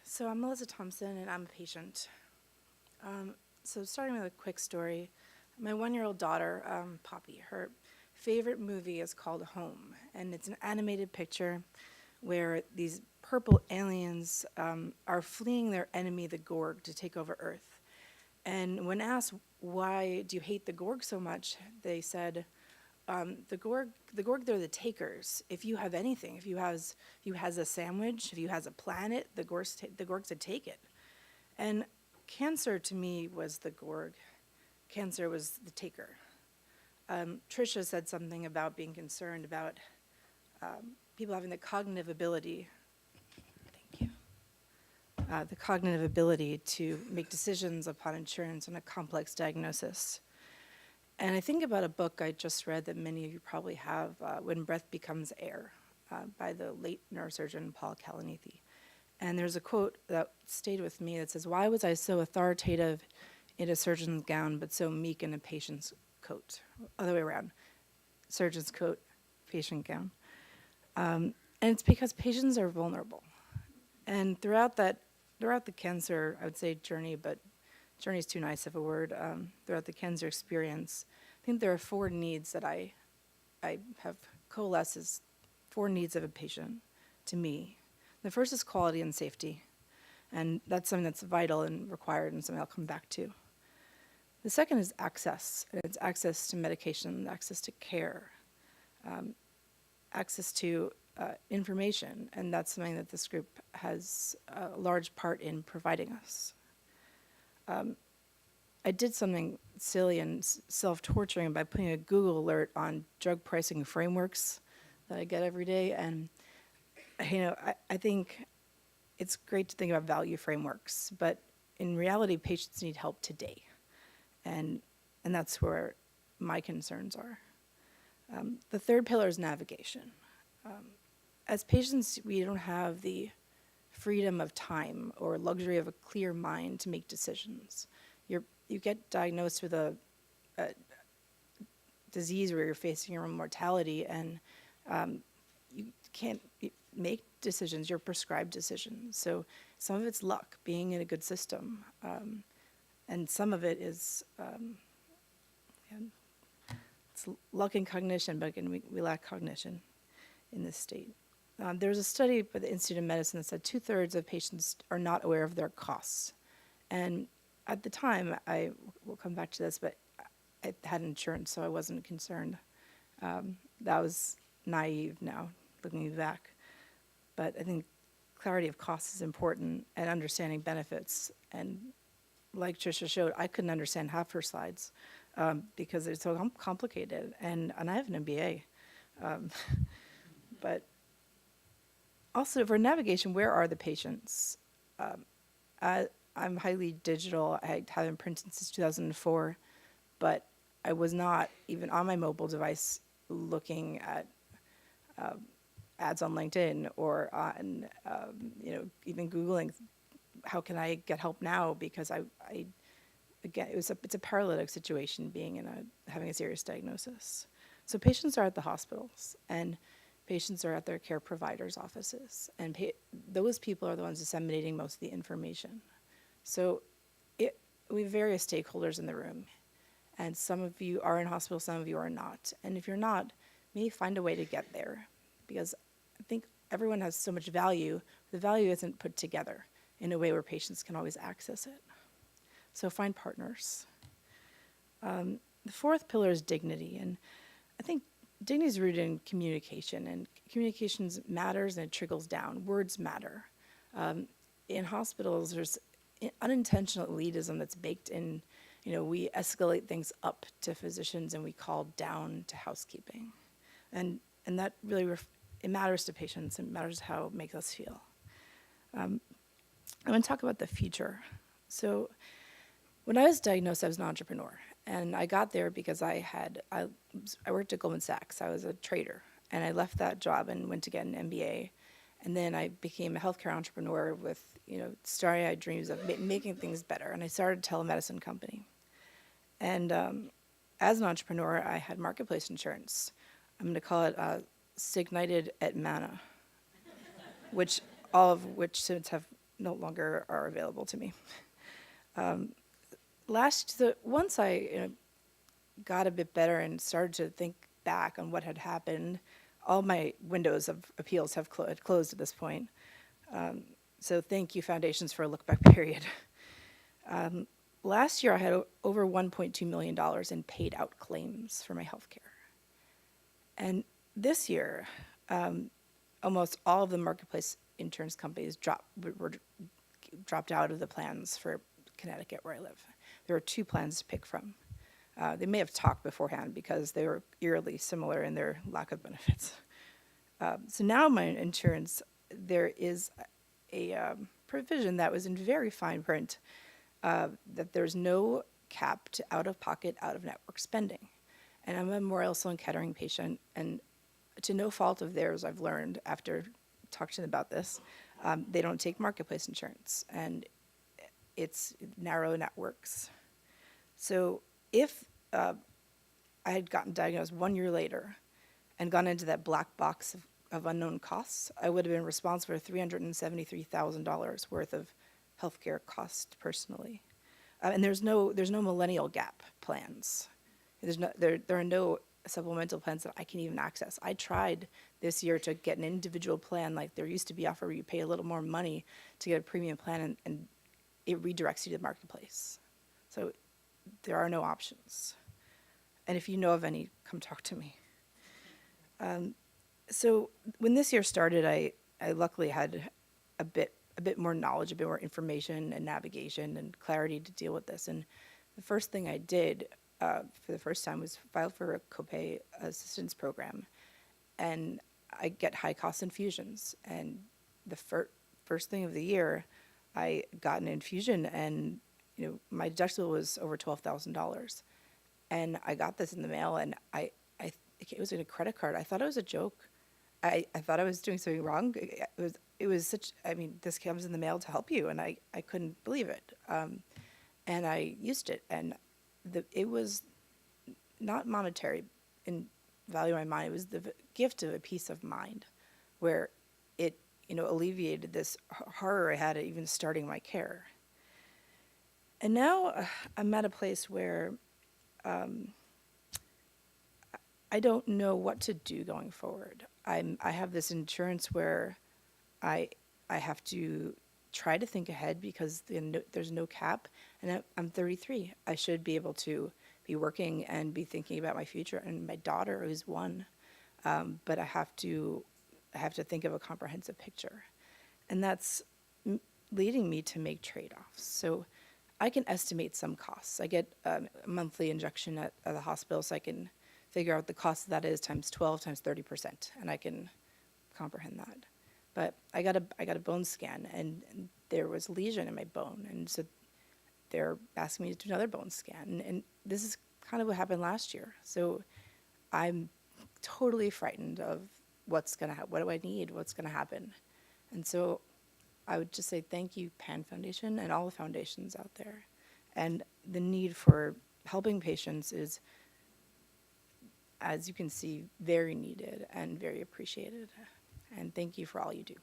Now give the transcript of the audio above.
So I'm Melissa Thompson, and I'm a patient. So starting with a quick story, my 1-year-old daughter, Poppy, her favorite movie is called Home, and it's an animated picture where these purple aliens are fleeing their enemy, the Gorg, to take over Earth. And when asked, why do you hate the Gorg so much, they said, the Gorg, they're the takers. If you have anything, if you has a sandwich, if you has a planet, the Gorgs would take it. And cancer to me was the Gorg. Cancer was the taker. Tricia said something about being concerned about people having the cognitive ability. Thank you. The cognitive ability to make decisions upon insurance on a complex diagnosis. And I think about a book I just read that many of you probably have, When Breath Becomes Air, by the late neurosurgeon Paul Kalanithi. And there's a quote that stayed with me that says, "Why was I so authoritative in a surgeon's gown but so meek in a patient's coat?" Other way around, surgeon's coat, patient gown. And it's because patients are vulnerable. And throughout the cancer, I would say journey, but journey is too nice of a word, throughout the cancer experience, I think there are 4 needs that I have coalesced as 4 needs of a patient to me. The first is quality and safety, and that's something that's vital and required and something I'll come back to. The second is access, and it's access to medication, access to care, access to information, and that's something that this group has a large part in providing us. I did something silly and self-torturing by putting a Google alert on drug pricing frameworks that I get every day, and I think it's great to think about value frameworks, but in reality, patients need help today, and that's where my concerns are. The third pillar is navigation. As patients, we don't have the freedom of time or luxury of a clear mind to make decisions. You get diagnosed with a disease where you're facing your own mortality, and you can't make decisions. You're prescribed decisions. So some of it's luck, being in a good system, and some of it is it's luck and cognition, but again, we lack cognition in this state. There was a study by the Institute of Medicine that said 2/3 of patients are not aware of their costs. And at the time, I will come back to this, but I had insurance, so I wasn't concerned. That was naive now, looking back. But I think clarity of costs is important, and understanding benefits. And like Tricia showed, I couldn't understand half her slides because it's so complicated, and I have an MBA. But also, for navigation, where are the patients? I'm highly digital. I haven't printed since 2004, but I was not even on my mobile device looking at ads on LinkedIn or on, even Googling, how can I get help now? Because again, it's a paralytic situation having a serious diagnosis. So patients are at the hospitals, and patients are at their care providers' offices, and those people are the ones disseminating most of the information. So we have various stakeholders in the room, and some of you are in hospital, some of you are not. And if you're not, maybe find a way to get there, because I think everyone has so much value. The value isn't put together in a way where patients can always access it. So find partners. The fourth pillar is dignity, and I think dignity is rooted in communication, and communications matters and it trickles down. Words matter. In hospitals, there's unintentional elitism that's baked in. We escalate things up to physicians and we call down to housekeeping. And that really, it matters to patients, it matters how it makes us feel. I'm gonna talk about the future. So when I was diagnosed, I was an entrepreneur. And I got there because I worked at Goldman Sachs. I was a trader. And I left that job and went to get an MBA. And then I became a healthcare entrepreneur with, starry-eyed dreams of making things better. And I started a telemedicine company. And as an entrepreneur, I had marketplace insurance. I'm going to call it Signited et Mana, all of which since have no longer are available to me. Once I got a bit better and started to think back on what had happened, all my windows of appeals have closed at this point. So thank you, Foundations, for a look back period. Last year, I had over $1.2 million in paid out claims for my healthcare. And this year, almost all of the marketplace insurance companies dropped out of the plans for Connecticut, where I live. There were two plans to pick from. They may have talked beforehand because they were eerily similar in their lack of benefits. So now my insurance, there is a provision that was in very fine print that there's no cap to out-of-pocket, out-of-network spending. And I'm a Memorial Sloan Kettering patient, and to no fault of theirs, I've learned after talking to them about this, they don't take marketplace insurance, and it's narrow networks. So if I had gotten diagnosed 1 year later and gone into that black box of unknown costs, I would have been responsible for $373,000 worth of healthcare costs personally. And there's no millennial gap plans. There are no supplemental plans that I can even access. I tried this year to get an individual plan like there used to be offered where you pay a little more money to get a premium plan, and it redirects you to the marketplace. So there are no options. And if you know of any, come talk to me. So when this year started, I luckily had a bit more knowledge, a bit more information and navigation and clarity to deal with this. And the first thing I did for the first time was filed for a Copay assistance program. And I get high cost infusions. And the first thing of the year, I got an infusion, and my deductible was over $12,000. And I got this in the mail, and it was in a credit card. I thought it was a joke. I thought I was doing something wrong. It was such, this comes in the mail to help you, and I couldn't believe it. And I used it, and it was not monetary in value in my mind. It was the gift of a peace of mind, where it alleviated this horror I had at even starting my care. And now I'm at a place where I don't know what to do going forward. I have this insurance where I have to try to think ahead because there's no cap, and I'm 33. I should be able to be working and be thinking about my future and my daughter, who's 1. But I have to think of a comprehensive picture, and that's leading me to make trade-offs. So I can estimate some costs. I get a monthly injection at the hospital, so I can figure out what the cost of that is times 12 times 30%, and I can comprehend that. But I got a bone scan, and there was lesion in my bone, and so they're asking me to do another bone scan, and this is kind of what happened last year. So I'm totally frightened of what's gonna happen. What do I need? What's gonna happen? And so I would just say thank you, PAN Foundation, and all the foundations out there. And the need for helping patients is, as you can see, very needed and very appreciated. And thank you for all you do.